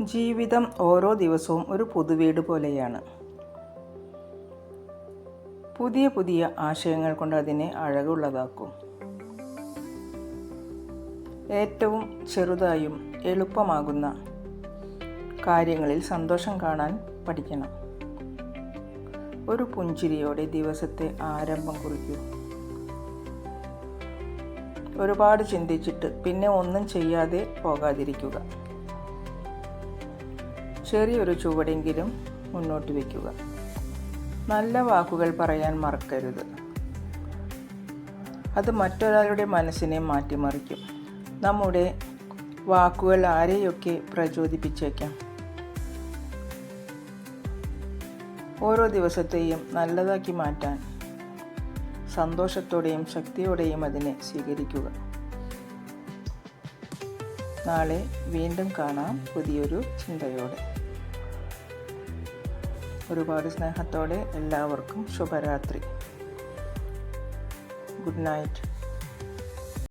ജീവിതം ഓരോ ദിവസവും ഒരു പുതുവീട് പോലെയാണ്. പുതിയ പുതിയ ആശയങ്ങൾ കൊണ്ട് അതിനെ അഴകുള്ളതാക്കും. ഏറ്റവും ചെറുതായും എളുപ്പമാകുന്ന കാര്യങ്ങളിൽ സന്തോഷം കാണാൻ പഠിക്കണം. ഒരു പുഞ്ചിരിയോടെ ദിവസത്തെ ആരംഭം കുറിക്കൂ. ഒരുപാട് ചിന്തിച്ചിട്ട് പിന്നെ ഒന്നും ചെയ്യാതെ പോകാതിരിക്കുക. ചെറിയൊരു ചുവടെങ്കിലും മുന്നോട്ട് വയ്ക്കുക. നല്ല വാക്കുകൾ പറയാൻ മറക്കരുത്. അത് മറ്റൊരാളുടെ മനസ്സിനെ മാറ്റിമറിക്കും. നമ്മുടെ വാക്കുകൾ ആരെയൊക്കെ പ്രചോദിപ്പിച്ചേക്കാം. ഓരോ ദിവസത്തെയും നല്ലതാക്കി മാറ്റാൻ സന്തോഷത്തോടെയും ശക്തിയോടെയും അതിനെ സ്വീകരിക്കുക. നാളെ വീണ്ടും കാണാം പുതിയൊരു ചിന്തയോടെ. ഒരുപാട് സ്നേഹത്തോടെ എല്ലാവർക്കും ശുഭരാത്രി. Good night.